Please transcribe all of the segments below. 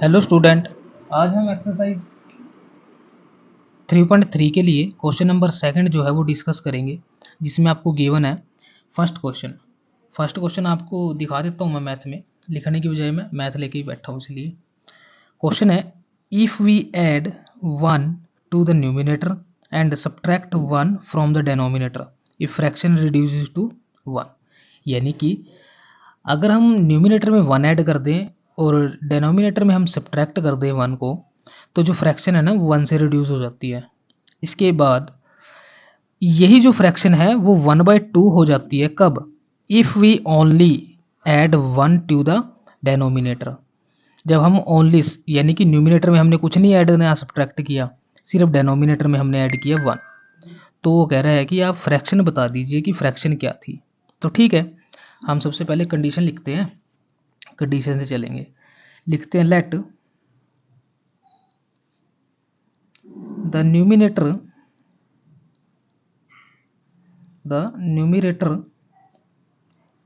Hello student, आज हम exercise 3.3 के लिए क्वेश्चन नंबर सेकंड जो है वो डिस्कस करेंगे, जिसमें आपको गिवन है फर्स्ट क्वेश्चन आपको दिखा देता हूँ मैं मैथ में, लिखने की बजाय मैं मैथ लेके ही बैठा हूँ इसलिए। क्वेश्चन है, if we add 1 to the numerator and subtract 1 from the denominator if fraction reduces to 1। यानी कि अगर हम न्यूमिनेटर में 1 ऐड कर दें और डेनोमिनेटर में हम सब्ट्रैक्ट कर दें 1 को, तो जो फ्रैक्शन है ना वो 1 से रिड्यूस हो जाती है। इसके बाद यही जो फ्रैक्शन है वो 1/2 हो जाती है। कब? If we only add 1 to the denominator. जब हम ओनली यानी कि न्यूमिनेटर में हमने कुछ नहीं ऐड ना सब्ट्रैक्ट किया, सिर्फ डेनोमिनेटर में हमने ऐड किया 1। तो वो कह रहा है कि आप फ्रैक्शन बता दीजिए कि फ्रैक्शन क्या थी। तो ठीक है, हम सबसे पहले कंडीशन लिखते हैं, कंडीशन से चलेंगे। लिखते हैं let the numerator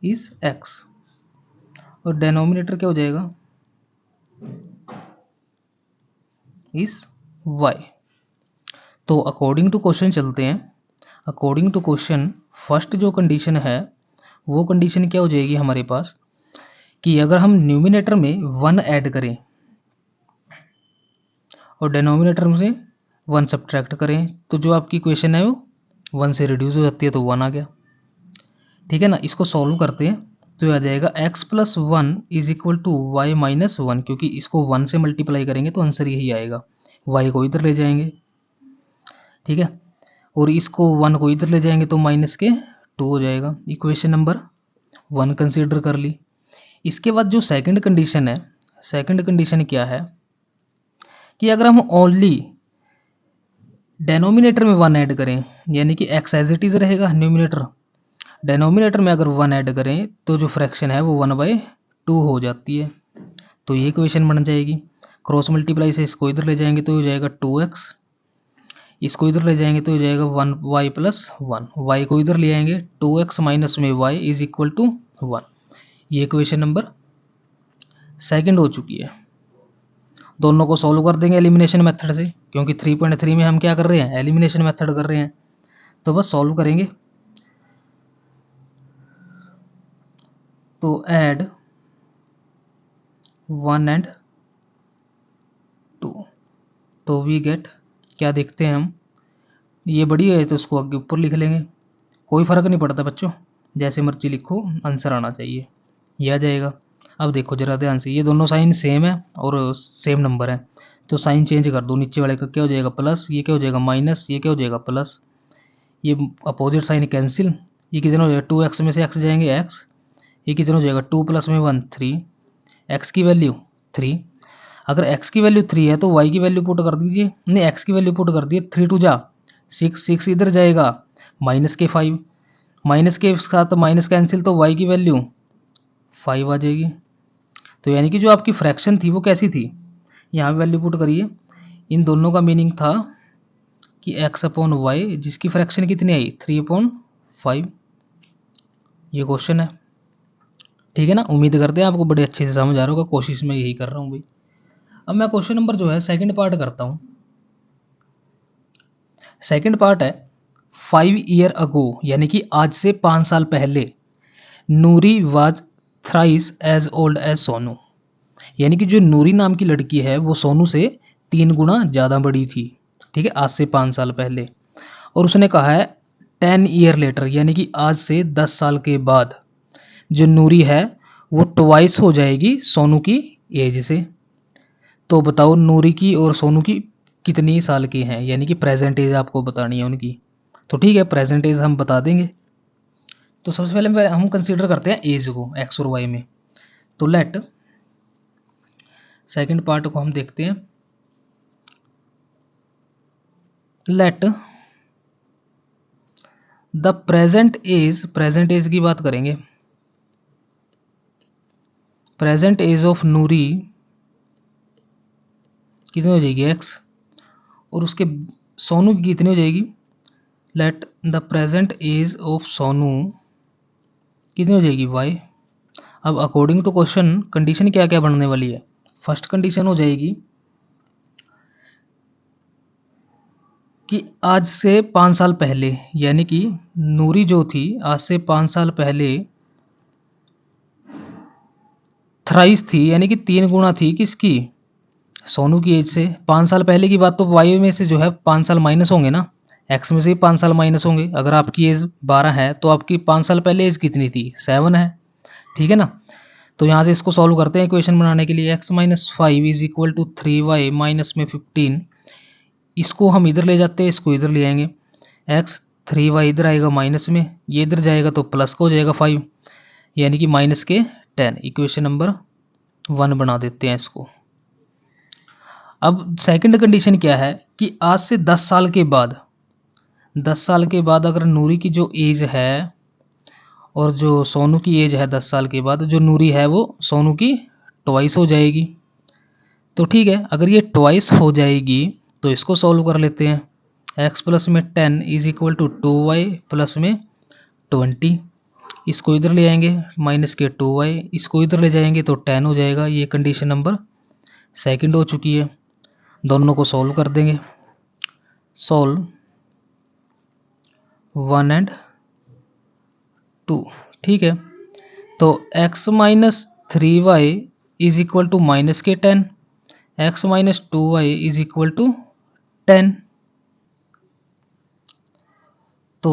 is x और डेनोमिनेटर क्या हो जाएगा, इज y। तो अकॉर्डिंग टू क्वेश्चन चलते हैं। अकॉर्डिंग टू क्वेश्चन फर्स्ट जो कंडीशन है वो कंडीशन क्या हो जाएगी हमारे पास, कि अगर हम न्यूमिनेटर में 1 ऐड करें और डेनोमिनेटर में से 1 सब्ट्रैक्ट करें, तो जो आपकी इक्वेशन है वो 1 से रिड्यूस हो जाती है, तो 1 आ गया। ठीक है ना। इसको सॉल्व करते हैं तो आ जाएगा x+1 is equal to y minus 1, क्योंकि इसको 1 से मल्टीप्लाई करेंगे तो आंसर यही आएगा। y को इधर ले जाएंगे, ठीक है, और इसको 1 को इधर ले जाएंगे तो -2 हो जाएगा। इक्वेशन नंबर 1 कंसीडर कर ली। इसके बाद जो सेकंड कंडीशन है, सेकंड कंडीशन क्या है कि अगर हम ओनली डेनोमिनेटर में 1 ऐड करें, यानी कि x एज इट इज़ रहेगा न्यूमिनेटर, डेनोमिनेटर में अगर 1 ऐड करें तो जो फ्रैक्शन है वो 1/2 हो जाती है। तो ये इक्वेशन बन जाएगी। क्रॉस मल्टीप्लाई से इसको इधर ले जाएंगे तो हो जाएगा 2x, इसको इधर ले जाएंगे तो हो जाएगा 1y+1, y को इधर ले आएंगे 2x माइनस में y इज इक्वल टू 1। ये इक्वेशन नंबर सेकंड हो चुकी है। दोनों को सॉल्व कर देंगे एलिमिनेशन मेथड से, क्योंकि 3.3 में हम क्या कर रहे हैं, एलिमिनेशन मेथड कर रहे हैं। तो बस सॉल्व करेंगे। तो ऐड 1 एंड 2, तो वी गेट, क्या देखते हैं हम, ये बड़ी है तो उसको आगे ऊपर लिख लेंगे, कोई फ़र्क नहीं पड़ता बच्चों, जैसे मर्जी लिखो आंसर आना चाहिए, ये आ जाएगा। अब देखो जरा ध्यान से, ये दोनों साइन सेम है और सेम नंबर है, तो साइन चेंज कर दो। नीचे वाले का क्या हो जाएगा प्लस, ये क्या हो जाएगा माइनस, ये क्या हो जाएगा प्लस, ये अपोजिट साइन कैंसिल, ये कितना हो जाएगा 2x में से x जाएंगे x, ये कितना हो जाएगा 2 + 1 3, x की वैल्यू 3। अगर x की वैल्यू 3 है तो y की वैल्यू पुट कर दीजिए, नहीं x की वैल्यू पुट कर दिए, 3 2 जा 6, 6 इधर जाएगा -5, माइनस के साथ माइनस कैंसिल, तो y की वैल्यू 5 आ जाएगी। तो यानी कि जो आपकी फ्रैक्शन थी वो कैसी थी, यहाँ पे वैल्यू पुट करिए। इन दोनों का मीनिंग था कि x/y, जिसकी फ्रैक्शन कितनी आई 3/5। ये क्वेश्चन है, ठीक है ना। उम्मीद करते हैं आपको बड़े अच्छे से समझ आ रहा होगा, कोशिश मैं यही कर रहा हूँ भाई। अब मैं क्वेश्चन नंबर जो है सेकंड पार्ट करता हूँ। सेकंड पार्ट है 5 ईयर अगो, यानी कि आज से 5 साल पहले, Noori was thrice as old as Sonu. यानी कि जो नूरी नाम की लड़की है वो सोनू से 3 गुना ज़्यादा बड़ी थी, ठीक है, आज से 5 साल पहले। और उसने कहा है 10 ईयर लेटर, यानी कि आज से 10 साल के बाद जो नूरी है वो ट्वाइस हो जाएगी सोनू की एज से। तो बताओ नूरी की और सोनू की कितनी साल की हैं, यानी कि प्रेजेंट एज आपको बतानी है उनकी। तो ठीक है, प्रेजेंट एज हम बता देंगे। तो सबसे पहले हम कंसीडर करते हैं एज को एक्स और वाई में। तो लेट सेकंड पार्ट को हम देखते हैं। लेट द प्रेजेंट एज की बात करेंगे। प्रेजेंट एज ऑफ नूरी कितनी हो जाएगी एक्स, और उसके सोनू की कितनी हो जाएगी, let the present age of Sonu कितनी हो जाएगी वाई। अब अकॉर्डिंग टू क्वेश्चन कंडीशन क्या क्या बनने वाली है, फर्स्ट कंडीशन हो जाएगी कि आज से 5 साल पहले, यानी कि नूरी जो थी आज से 5 साल पहले थ्राइस थी, यानी कि 3 गुना थी किसकी, सोनू की एज से। 5 साल पहले की बात, तो वाई में से जो है 5 साल माइनस होंगे ना, एक्स में से 5 साल माइनस होंगे। अगर आपकी एज 12 है तो आपकी 5 साल पहले एज कितनी थी, 7 है, ठीक है ना। तो यहाँ से इसको सॉल्व करते हैं इक्वेशन बनाने के लिए। X minus 5 is equal to 3y minus में 15, इसको हम इधर ले जाते हैं, इसको इधर ले आएंगे। एक्स 3y इधर आएगा माइनस में, ये इधर जाएगा तो प्लस का हो जाएगा 5, यानी कि माइनस के 10। इक्वेशन नंबर 1 बना देते हैं इसको। अब सेकंड कंडीशन क्या है कि आज से 10 साल के बाद, 10 साल के बाद अगर नूरी की जो एज है और जो सोनू की एज है 10 साल के बाद, जो नूरी है वो सोनू की ट्वाइस हो जाएगी। तो ठीक है, अगर ये ट्वाइस हो जाएगी तो इसको सॉल्व कर लेते हैं। x प्लस में 10 is equal to 2y plus में 20, इसको इधर ले आएंगे माइनस के 2y, इसको इधर ले जाएंगे तो 10 हो जाएगा। ये कंडीशन नंबर सेकंड हो चुकी है। दोनों को सॉल्व कर देंगे। सॉल्व 1 एंड 2, ठीक है। तो x minus 3y is equal to minus k 10, x minus 2y is equal to 10। तो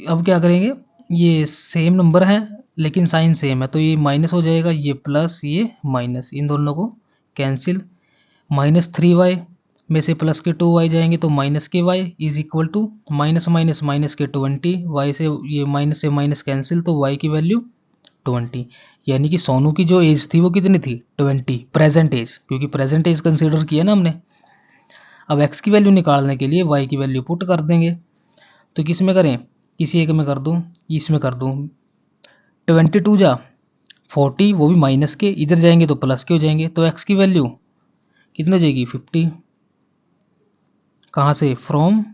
अब क्या करेंगे, ये सेम नंबर है लेकिन साइन सेम है, तो ये माइनस हो जाएगा, ये प्लस ये माइनस, इन दोनों को कैंसिल। माइनस 3y में से प्लस के 2y जाएंगे तो minus k y is equal to minus minus minus k 20, y से ये माइनस से माइनस कैंसिल, तो y की वैल्यू 20। यानी कि सोनू की जो एज थी वो कितनी थी, 20 प्रेजेंट एज, क्योंकि प्रेजेंट एज कंसीडर किया ना हमने। अब x की वैल्यू निकालने के लिए y की वैल्यू पुट कर देंगे। तो किस में करें, किसी एक में कर दूं, इसमें कर दूं। 22 जा 40, वो भी माइनस के, इधर जाएंगे तो प्लस के हो जाएंगे, तो x की वैल्यू कितनी हो जाएगी, 50। कहाँ से, फ्रॉम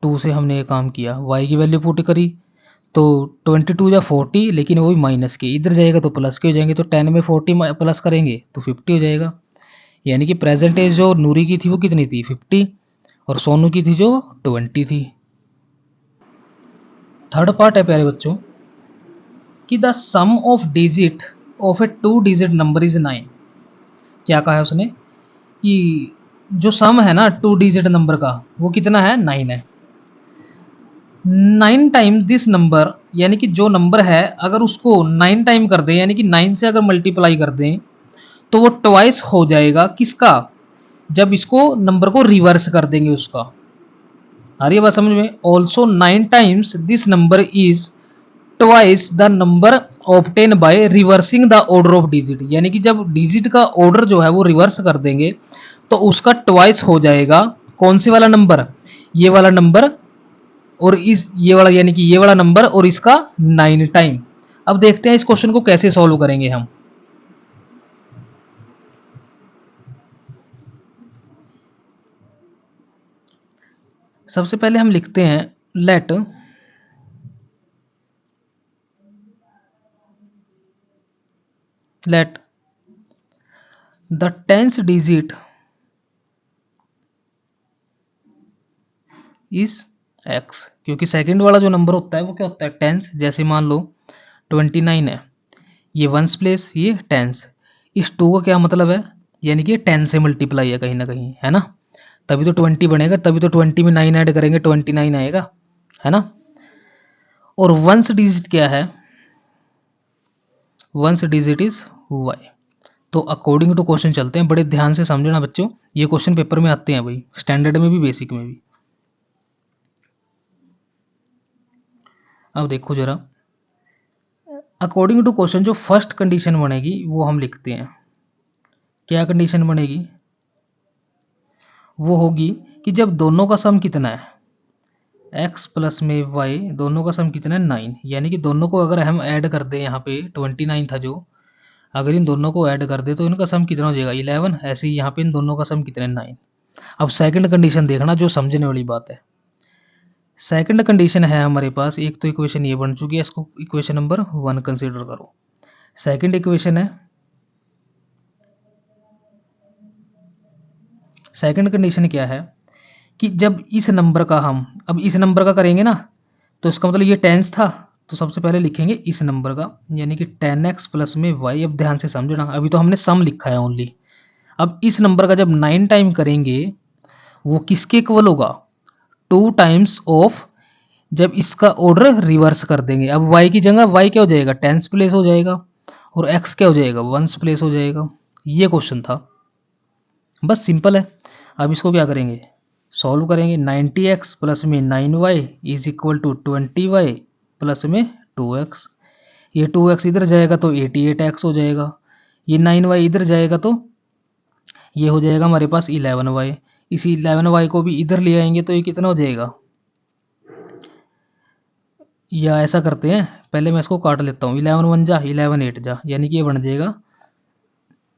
2 से हमने ये काम किया, y की वैल्यू पुट करी तो 22 या 40, लेकिन वो भी माइनस के, इधर जाएगा तो प्लस के हो जाएंगे, तो 10 में 40 प्लस करेंगे तो 50 हो जाएगा। यानी कि प्रेजेंट एज जो नूरी की थी वो कितनी थी, 50, और सोनू की थी जो 20 थी। थर्ड पार्ट है प्यारे बच्चों कि the sum of digit of a 2 digit number is 9। क्या कहा है उसने कि जो सम है ना 2 डिजिट नंबर का वो कितना है, 9 है। 9 टाइम दिस नंबर, यानी कि जो नंबर है अगर उसको 9 टाइम कर दें, यानी कि 9 से अगर मल्टीप्लाई कर दें तो वो ट्वाइस हो जाएगा किसका, जब इसको नंबर को रिवर्स कर देंगे उसका। आ रही है बात समझ में। Also 9 times this number is twice the number obtain by reversing the order of digit, यानी कि जब डिजिट का ऑर्डर जो है वो रिवर्स कर देंगे तो उसका ट्वाइस हो जाएगा कौन से वाला नंबर, ये वाला नंबर, और इस ये वाला यानी कि ये वाला नंबर और इसका 9 टाइम। अब देखते हैं इस क्वेश्चन को कैसे सॉल्व करेंगे हम। सबसे पहले हम लिखते हैं let the tens digit is x, क्योंकि सेकंड वाला जो नंबर होता है वो क्या होता है, टेंस। जैसे मान लो 29 है, ये वंस प्लेस ये टेंस, इस 2 का क्या मतलब है, यानी कि 10 से मल्टीप्लाई है कहीं ना कहीं, है ना, तभी तो 20 बनेगा, तभी तो 20 में 9 ऐड करेंगे 29 आएगा, है ना। और वंस डिजिट क्या है, वंस डिजिट इज y। तो अकॉर्डिंग टू क्वेश्चन चलते हैं, बड़े ध्यान से समझना बच्चों, ये क्वेश्चन पेपर में आते हैं भाई, स्टैंडर्ड में भी बेसिक में भी। अब देखो जरा, अकॉर्डिंग टू क्वेश्चन जो फर्स्ट कंडीशन बनेगी वो हम लिखते हैं। क्या कंडीशन बनेगी, वो होगी कि जब दोनों का सम कितना है, x प्लस में y, दोनों का सम कितना है 9, यानी कि दोनों को अगर हम ऐड कर दें, यहाँ पे 29 था जो, अगर इन दोनों को ऐड कर दे तो इनका सम कितना हो जाएगा 11। ऐसे ही यहाँ पे इन दोनों का सम कितना है 9। अब सेकंड कंडीशन देखना जो समझने वाली बात है। सेकंड कंडीशन है हमारे पास, एक तो इक्वेशन ये बन चुकी है, इसको इक्वेशन नंबर 1 कंसीडर करो। सेकंड इक्वेशन है सेकंड कंडीशन क्या है कि जब इस नंबर का हम अब इस नंबर का करेंगे ना, तो इसका मतलब ये टेंस था, तो सबसे पहले लिखेंगे इस नंबर का, यानी कि 10x प्लस में y। अब ध्यान से समझना, अभी तो हमने सम लिखा है ओनली। अब इस नंबर का जब 9 टाइम करेंगे वो किसके इक्वल होगा, 2 टाइम्स ऑफ, जब इसका ऑर्डर रिवर्स कर देंगे। अब y की जगह y क्या हो जाएगा, टेंस प्लेस हो जाएगा, और x क्या हो जाएगा, वंस प्लेस हो जाएगा। ये क्वेश्चन था, बस सिंपल है। अब इसको क्या करेंगे, सॉल्व करेंगे। 90x प्लस में 9y is equal to 20y plus में 2x। ये 2x इधर जाएगा तो 88x हो जाएगा। ये 9y इधर जाएगा तो ये हो जाएगा हमारे पास 11y। इसी 11y को भी इधर ले आएंगे तो ये कितना हो जाएगा, या ऐसा करते हैं, पहले मैं इसको काट लेता हूँ। 11 1 जा 11 8 जा, यानी कि ये बन जाएगा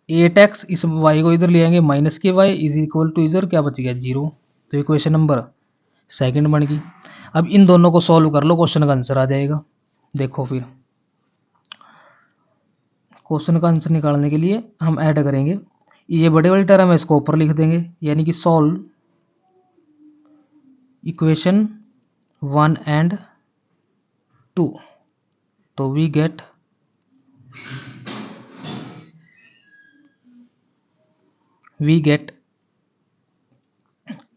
8x। इस y को इधर ले आएंगे minus k y is equal to इधर क्या बच गया 0। तो ये क्वेश्चन नंबर सेकंड बन गई। अब इन दोनों को सॉल्व कर लो, क्वेश्चन का आंसर आ जाएगा। देखो फिर क्वेश्चन का आंसर निकालने के लिए हम ऐड करेंगे, ये बड़े वाली टर्म है इसको ऊपर लिख देंगे, यानी कि सॉल्व इक्वेशन 1 एंड 2। तो we get we get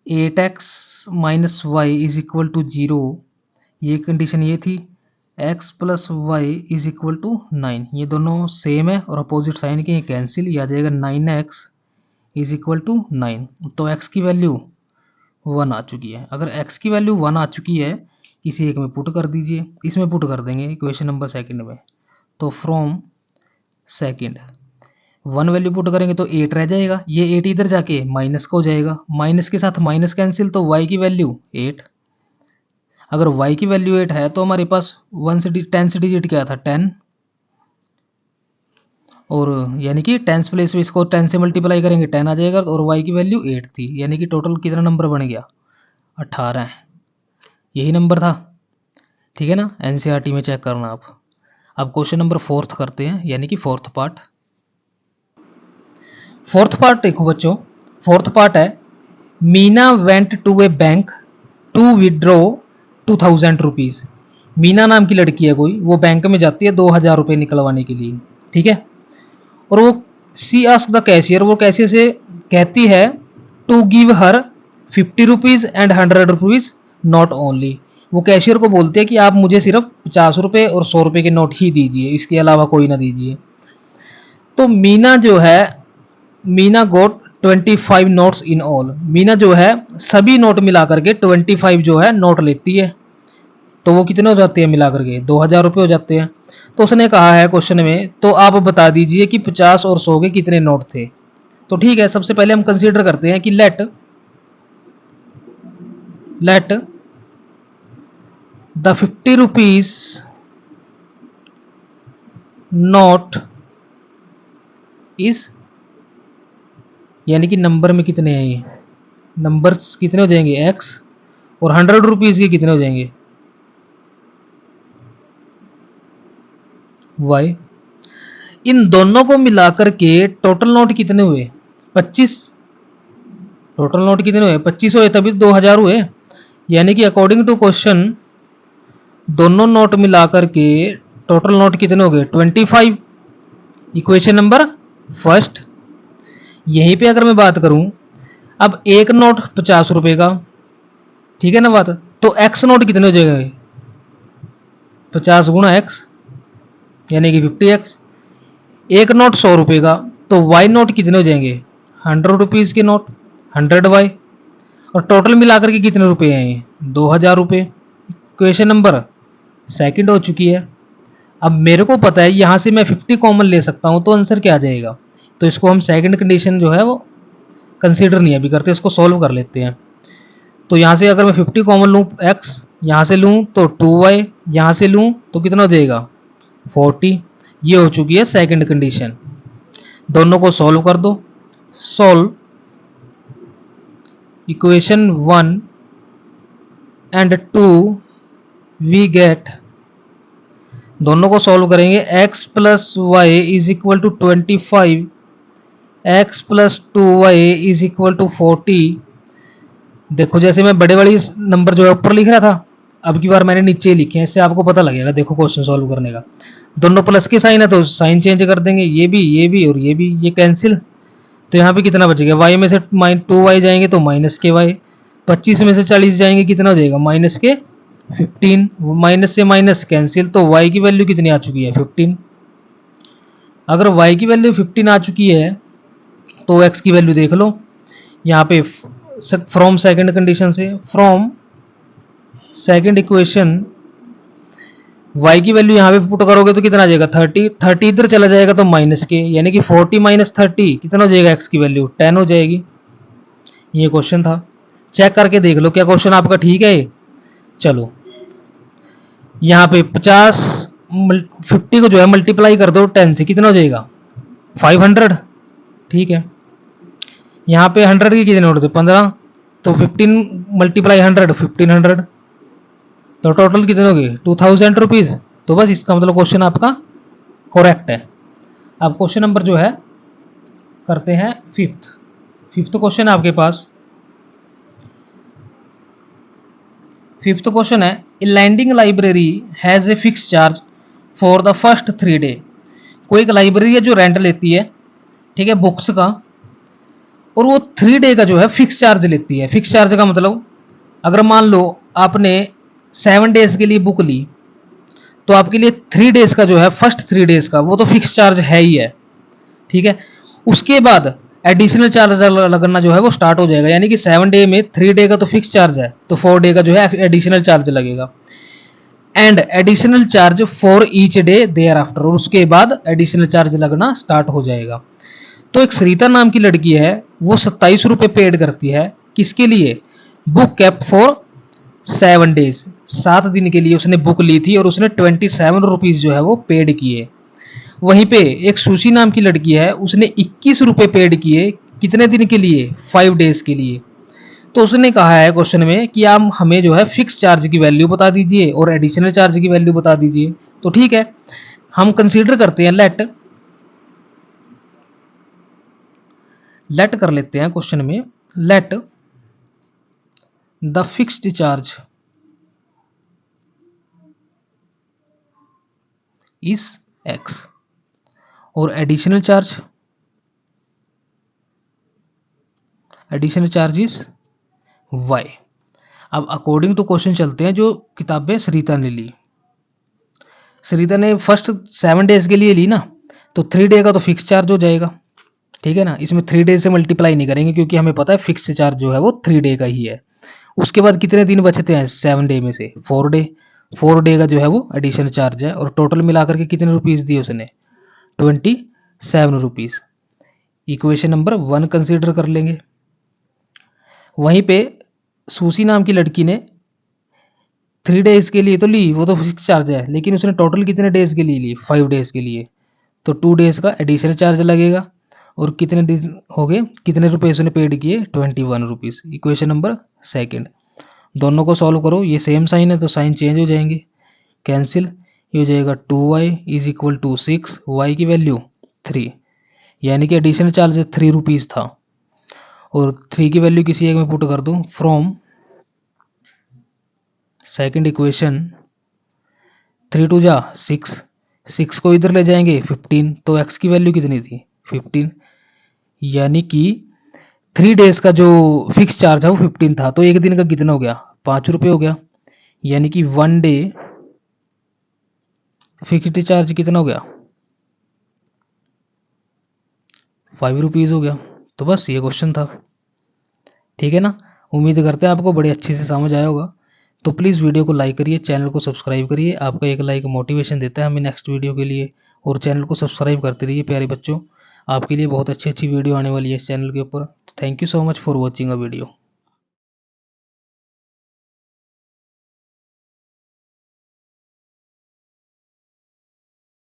8x minus y is equal to 0। ये कंडीशन ये थी, x plus y is equal to 9। ये दोनों सेम है और अपोजिट साइन के कैंसिल, ये आ जाएगा 9x इज इक्वल टू 9। तो x की वैल्यू 1 आ चुकी है। अगर x की वैल्यू 1 आ चुकी है, किसी एक में पुट कर दीजिए, इसमें पुट कर देंगे इक्वेशन नंबर सेकंड में। तो फ्रॉम सेकंड 1 वैल्यू पुट करेंगे तो 8 रह जाएगा, ये 8 इधर जाके माइनस का हो जाएगा, माइनस के साथ माइनस कैंसिल, तो y की वैल्यू 8। अगर y की वैल्यू 8 है तो हमारे पास 1 से 10 से डिजिट क्या था 10, और यानी कि 10 प्लेस में इसको 10 से मल्टीप्लाई करेंगे 10 आ जाएगा, और y की वैल्यू 8 थी, यानी कि टोटल कितना नंबर बन गया 18। यही नंबर था, ठीक है ना। एनसीईआरटी में चेक करना आप। अब क्वेश्चन नंबर 4 करते हैं, यानी कि फोर्थ पार्ट। फोर्थ पार्ट देखो बच्चों, फोर्थ पार्ट है, Meena went to a bank to withdraw 2000 rupees. Meena नाम की लड़की है कोई, वो बैंक में जाती है 2000 रुपये निकलवाने के लिए, ठीक है। और वो सी आस्क द कैशियर, वो कैशियर से कहती है to give her 50 rupees and 100 rupees not only. वो कैशियर को बोलती है कि आप मुझे सिर्फ 50 रुपये और 100 रुपये के नोट ही दीजिए, इसके अलावा कोई ना दीजिए। तो मीना जो है, मीना गोट 25 नोट्स इन ऑल। मीना जो है सभी नोट मिला करके 25 जो है नोट लेती है। तो वो कितने हो जाते हैं मिला करके 2000 रुपये हो जाते हैं। तो उसने कहा है क्वेश्चन में, तो आप बता दीजिए कि 50 और 100 के कितने नोट थे। तो ठीक है, सबसे पहले हम कंसीडर करते हैं कि let the 50 rupees note is, यानी कि नंबर में कितने हैं, ये नंबर्स कितने हो जाएंगे x, और 100 रुपीज के कितने हो जाएंगे y। इन दोनों को मिलाकर के टोटल नोट कितने हुए 25। टोटल नोट कितने हुए 25 हुए, तभी 2000 हुए। यानी कि अकॉर्डिंग टू क्वेश्चन दोनों नोट मिलाकर के टोटल नोट कितने हो गए 25। Equation number first. यहीं पे अगर मैं बात करूं, अब एक नोट 50 रुपए का, ठीक है ना बात, तो एक्स नोट कितने हो जाएंगे 50 गुणा एक्स, यानी कि 50x। एक नोट 100 रुपए का, तो वाई नोट कितने हो जाएंगे 100 रुपीज के नोट 100y। और टोटल मिलाकर के कितने रुपए हैं ये 2000 रुपये। क्वेश्चन नंबर सेकंड हो चुकी है। अब मेरे को पता है यहां से मैं 50 कॉमन ले सकता हूं, तो आंसर क्या आ जाएगा। तो इसको हम सेकंड कंडीशन जो है वो कंसीडर नहीं अभी करते, इसको सॉल्व कर लेते हैं। तो यहां से अगर मैं 50 कॉमन लूँ, x यहां से लूँ तो 2y, यहां से लूँ तो कितना हो जाएगा 40। ये हो चुकी है सेकंड कंडीशन। दोनों को सॉल्व कर दो। Solve equation 1 and 2 we get, दोनों को सॉल्व करेंगे, x plus y is equal to 25 x plus 2y is equal to 40। देखो जैसे मैं बड़े वाली नंबर जो है ऊपर लिख रहा था, अब की बार मैंने नीचे लिखे हैं, इससे आपको पता लगेगा। देखो क्वेश्चन सॉल्व करने का, दोनों प्लस के साइन है तो साइन चेंज कर देंगे, ये भी और ये भी, ये कैंसिल। तो यहाँ पे कितना बचेगा, y में से 2y जाएंगे तो माइनस के y, 25 में से 40 जाएंगे कितना हो जाएगा, माइनस के 15, माइनस से माइनस कैंसिल, तो y की वैल्यू कितनी आ चुकी है, 15। अगर y की वैल्यू 15 आ चुकी है तो x की वैल्यू देख लो यहाँ पे, फ्रॉम सेकंड कंडीशन से, फ्रॉम सेकंड इक्वेशन y की वैल्यू यहाँ पे पुट करोगे तो कितना आ जाएगा, 30, 30 इधर चला जाएगा तो माइनस के, यानी कि 40 माइनस 30 कितना हो जाएगा, x की वैल्यू 10 हो जाएगी। ये क्वेश्चन था, चेक करके देख लो क्या क्वेश्चन आपका ठीक है। चलो यहाँ पे 50 को जो है मल्टीप्लाई कर दो 10 से, कितना हो जाएगा 500, ठीक है। यहाँ पे 100 के कितने होते 15, तो 15 मल्टीप्लाई 100 1500, तो टोटल कितने हो गए 2000 रुपीज। तो बस इसका मतलब क्वेश्चन आपका करेक्ट है। अब क्वेश्चन नंबर जो है करते हैं फिफ्थ क्वेश्चन आपके पास। फिफ्थ क्वेश्चन है, a landing library has a fix charge for the first 3 day. कोई एक लाइब्रेरी है जो रेंट लेती है, ठीक है, बुक्स का, और वो 3 डे का जो है फिक्स चार्ज लेती है। फिक्स चार्ज का मतलब, अगर मान लो आपने 7 डेज के लिए बुक ली, तो आपके लिए 3 डेज का जो है, फर्स्ट 3 डेज का वो तो फिक्स चार्ज है ही है, ठीक है। उसके बाद एडिशनल चार्ज लगना जो है वो स्टार्ट हो जाएगा, यानी कि 7 डे में 3 डे का तो फिक्स चार्ज है, तो 4 डे का जो है एडिशनल चार्ज लगेगा, and additional charge for each day thereafter, और उसके बाद एडिशनल चार्ज लगना स्टार्ट हो जाएगा। तो एक सरिता नाम की लड़की है, वो 27 रुपये पेड करती है, किसके लिए, बुक कैप फॉर 7 डेज, 7 दिन के लिए उसने बुक ली थी और उसने 27 रुपीज जो है वो पेड किए। वहीं पे एक सुशी नाम की लड़की है, उसने 21 रुपये पेड किए, कितने दिन के लिए, 5 डेज के लिए। तो उसने कहा है क्वेश्चन में कि आप हमें जो है फिक्स चार्ज की वैल्यू बता दीजिए और एडिशनल चार्ज की वैल्यू बता दीजिए। तो ठीक है, हम कंसीडर करते हैं, लेट कर लेते हैं क्वेश्चन में, let the fixed charge is x और एडिशनल चार्ज इज y। अब अकॉर्डिंग टू क्वेश्चन चलते हैं जो किताबें सरिता ने ली। सरिता ने फर्स्ट 7 डेज के लिए ली ना, तो 3 डे का तो फिक्स चार्ज हो जाएगा, ठीक है ना। इसमें 3 डे से मल्टीप्लाई नहीं करेंगे क्योंकि हमें पता है फिक्स चार्ज जो है वो 3 डे का ही है। उसके बाद कितने दिन बचते हैं 7 डे में से, 4 डे, 4 डे का जो है वो एडिशनल चार्ज है, और टोटल मिलाकर के कितने रुपीस दिए उसने, 27 रुपीस। इक्वेशन नंबर 1 कंसीडर कर लेंगे। वहीं पे सूसी नाम की लड़की ने 3 डेज के लिए तो ली, वो तो फिक्स चार्ज है, लेकिन उसने टोटल कितने डेज के लिए ली, 5 डेज के लिए, तो 2 डेज का एडिशनल चार्ज लगेगा, और कितने दिन हो गए, कितने रुपए उसने पेड किए, 21 रुपीज़। Equation number 2। दोनों को सॉल्व करो, ये सेम साइन है तो साइन चेंज हो जाएंगे, कैंसिल, ये हो जाएगा 2y is equal to 6, y की वैल्यू 3, यानी कि एडिशनल चार्ज 3 रुपीज़ था, और 3 की वैल्यू किसी एक में पुट कर दूं, फ्रॉम सेकंड इक्वेशन 3 टू जा 6, 6 को इधर ले जाएंगे 15, तो x की वैल्यू कितनी थी 15, यानी कि 3 डेज का जो फिक्स चार्ज है वो 15 था, तो एक दिन का कितना हो गया, 5 रुपये हो गया, यानी कि 1 डे फिक्स्ड चार्ज कितना हो गया, 5 रुपीज़ हो गया। तो बस ये क्वेश्चन था, ठीक है ना। उम्मीद करते हैं आपको बड़े अच्छे से समझ आया होगा। तो प्लीज़ वीडियो को लाइक करिए, चैनल को सब्सक्राइब करिए, आपका एक लाइक मोटिवेशन देता है हमें नेक्स्ट वीडियो के लिए, और चैनल को सब्सक्राइब करते रहिए प्यारे बच्चों, आपके लिए बहुत अच्छी अच्छी वीडियो आने वाली है इस चैनल के ऊपर। Thank you so much for watching a video.